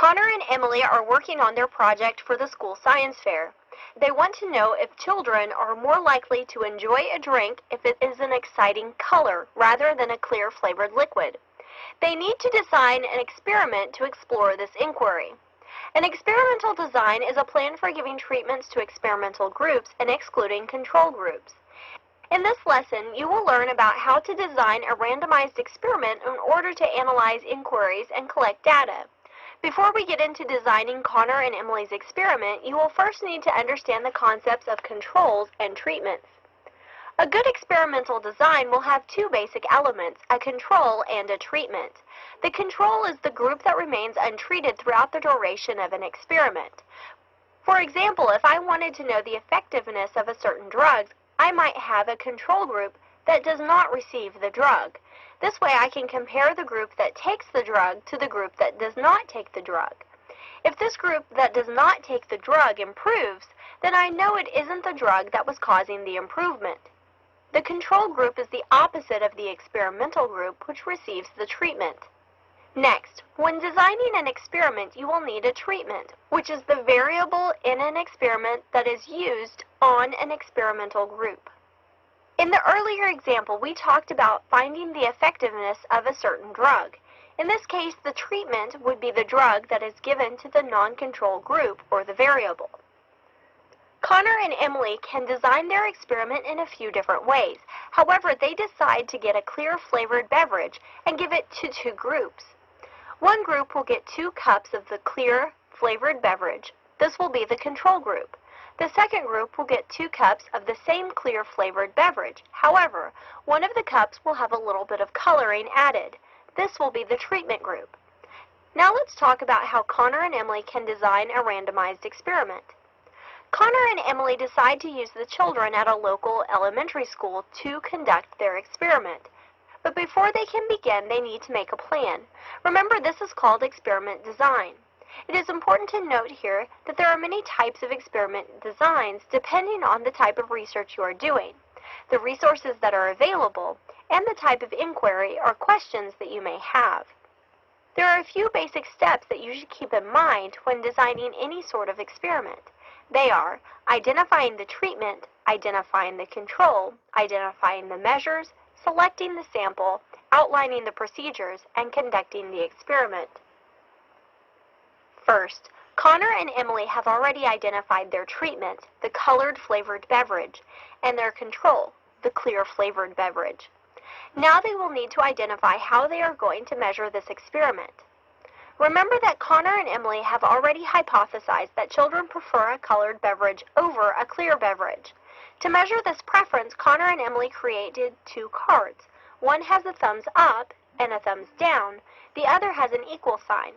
Connor and Emily are working on their project for the school science fair. They want to know if children are more likely to enjoy a drink if it is an exciting color rather than a clear flavored liquid. They need to design an experiment to explore this inquiry. An experimental design is a plan for giving treatments to experimental groups and excluding control groups. In this lesson, you will learn about how to design a randomized experiment in order to analyze inquiries and collect data. Before we get into designing Connor and Emily's experiment, you will first need to understand the concepts of controls and treatments. A good experimental design will have two basic elements, a control and a treatment. The control is the group that remains untreated throughout the duration of an experiment. For example, if I wanted to know the effectiveness of a certain drug, I might have a control group that does not receive the drug. This way I can compare the group that takes the drug to the group that does not take the drug. If this group that does not take the drug improves, then I know it isn't the drug that was causing the improvement. The control group is the opposite of the experimental group, which receives the treatment. Next, when designing an experiment, you will need a treatment, which is the variable in an experiment that is used on an experimental group. In the earlier example, we talked about finding the effectiveness of a certain drug. In this case, the treatment would be the drug that is given to the non-control group, or the variable. Connor and Emily can design their experiment in a few different ways. However, they decide to get a clear flavored beverage and give it to two groups. One group will get 2 cups of the clear flavored beverage. This will be the control group. The second group will get 2 cups of the same clear flavored beverage. However, one of the cups will have a little bit of coloring added. This will be the treatment group. Now let's talk about how Connor and Emily can design a randomized experiment. Connor and Emily decide to use the children at a local elementary school to conduct their experiment. But before they can begin, they need to make a plan. Remember, this is called experiment design. It is important to note here that there are many types of experiment designs depending on the type of research you are doing, the resources that are available, and the type of inquiry or questions that you may have. There are a few basic steps that you should keep in mind when designing any sort of experiment. They are identifying the treatment, identifying the control, identifying the measures, selecting the sample, outlining the procedures, and conducting the experiment. First, Connor and Emily have already identified their treatment, the colored flavored beverage, and their control, the clear flavored beverage. Now they will need to identify how they are going to measure this experiment. Remember that Connor and Emily have already hypothesized that children prefer a colored beverage over a clear beverage. To measure this preference, Connor and Emily created 2 cards. One has a thumbs up and a thumbs down. The other has an equal sign.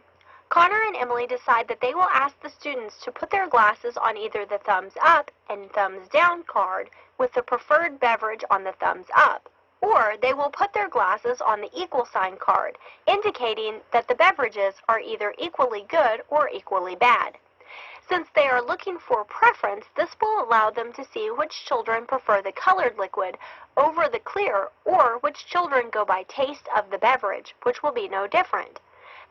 Connor and Emily decide that they will ask the students to put their glasses on either the thumbs up and thumbs down card with the preferred beverage on the thumbs up, or they will put their glasses on the equal sign card, indicating that the beverages are either equally good or equally bad. Since they are looking for preference, this will allow them to see which children prefer the colored liquid over the clear, or which children go by taste of the beverage, which will be no different.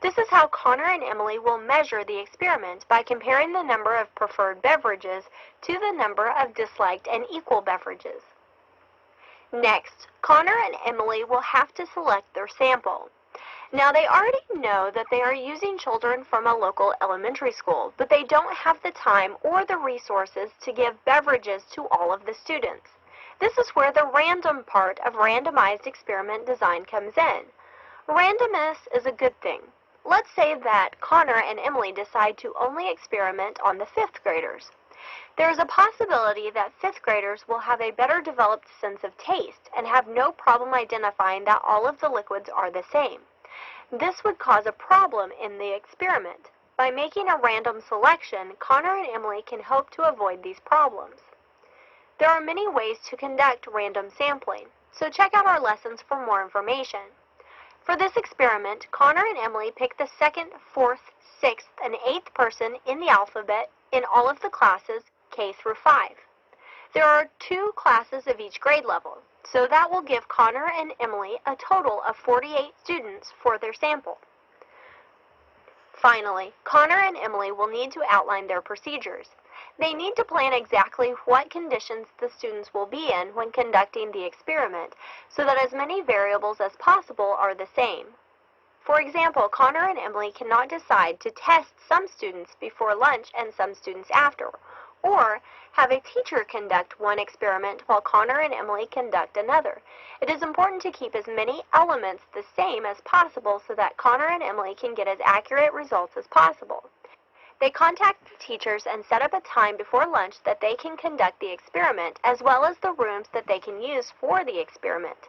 This is how Connor and Emily will measure the experiment by comparing the number of preferred beverages to the number of disliked and equal beverages. Next, Connor and Emily will have to select their sample. Now, they already know that they are using children from a local elementary school, but they don't have the time or the resources to give beverages to all of the students. This is where the random part of randomized experiment design comes in. Randomness is a good thing. Let's say that Connor and Emily decide to only experiment on the 5th graders. There is a possibility that 5th graders will have a better developed sense of taste and have no problem identifying that all of the liquids are the same. This would cause a problem in the experiment. By making a random selection, Connor and Emily can hope to avoid these problems. There are many ways to conduct random sampling, so check out our lessons for more information. For this experiment, Connor and Emily picked the 2nd, 4th, 6th, and 8th person in the alphabet in all of the classes K through 5. There are 2 classes of each grade level, so that will give Connor and Emily a total of 48 students for their sample. Finally, Connor and Emily will need to outline their procedures. They need to plan exactly what conditions the students will be in when conducting the experiment so that as many variables as possible are the same. For example, Connor and Emily cannot decide to test some students before lunch and some students after, or have a teacher conduct one experiment while Connor and Emily conduct another. It is important to keep as many elements the same as possible so that Connor and Emily can get as accurate results as possible. They contact the teachers and set up a time before lunch that they can conduct the experiment, as well as the rooms that they can use for the experiment.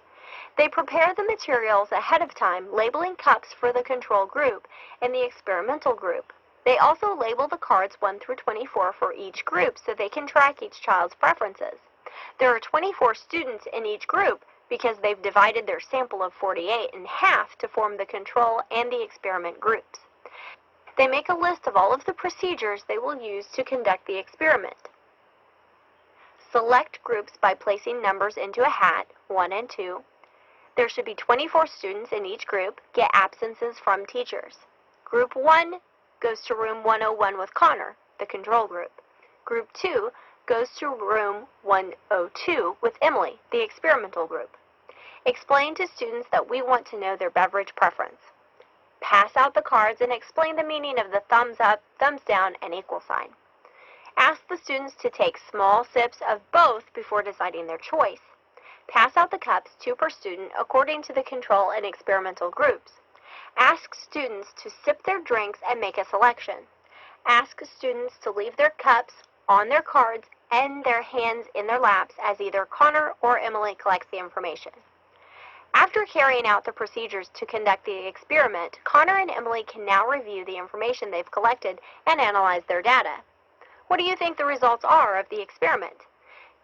They prepare the materials ahead of time, labeling cups for the control group and the experimental group. They also label the cards 1 through 24 for each group so they can track each child's preferences. There are 24 students in each group because they've divided their sample of 48 in half to form the control and the experiment groups. They make a list of all of the procedures they will use to conduct the experiment. Select groups by placing numbers into a hat, 1 and 2. There should be 24 students in each group. Get absences from teachers. Group 1 goes to room 101 with Connor, the control group. Group 2 goes to room 102 with Emily, the experimental group. Explain to students that we want to know their beverage preference. Pass out the cards and explain the meaning of the thumbs up, thumbs down, and equal sign. Ask the students to take small sips of both before deciding their choice. Pass out the cups, 2 per student, according to the control and experimental groups. Ask students to sip their drinks and make a selection. Ask students to leave their cups on their cards and their hands in their laps as either Connor or Emily collects the information. After carrying out the procedures to conduct the experiment, Connor and Emily can now review the information they've collected and analyze their data. What do you think the results are of the experiment?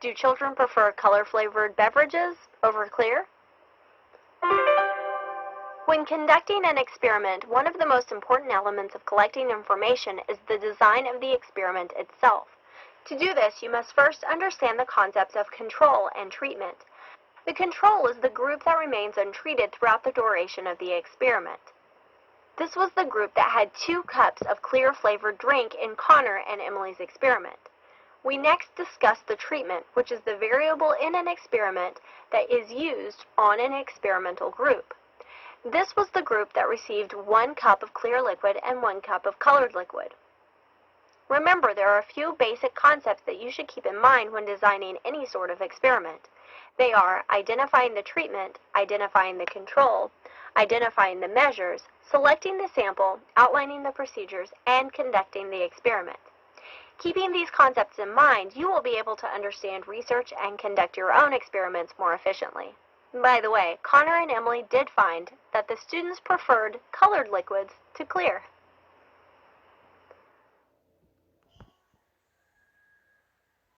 Do children prefer color-flavored beverages over clear? When conducting an experiment, one of the most important elements of collecting information is the design of the experiment itself. To do this, you must first understand the concepts of control and treatment. The control is the group that remains untreated throughout the duration of the experiment. This was the group that had 2 cups of clear flavored drink in Connor and Emily's experiment. We next discuss the treatment, which is the variable in an experiment that is used on an experimental group. This was the group that received 1 cup of clear liquid and 1 cup of colored liquid. Remember, there are a few basic concepts that you should keep in mind when designing any sort of experiment. They are identifying the treatment, identifying the control, identifying the measures, selecting the sample, outlining the procedures, and conducting the experiment. Keeping these concepts in mind, you will be able to understand research and conduct your own experiments more efficiently. By the way, Connor and Emily did find that the students preferred colored liquids to clear.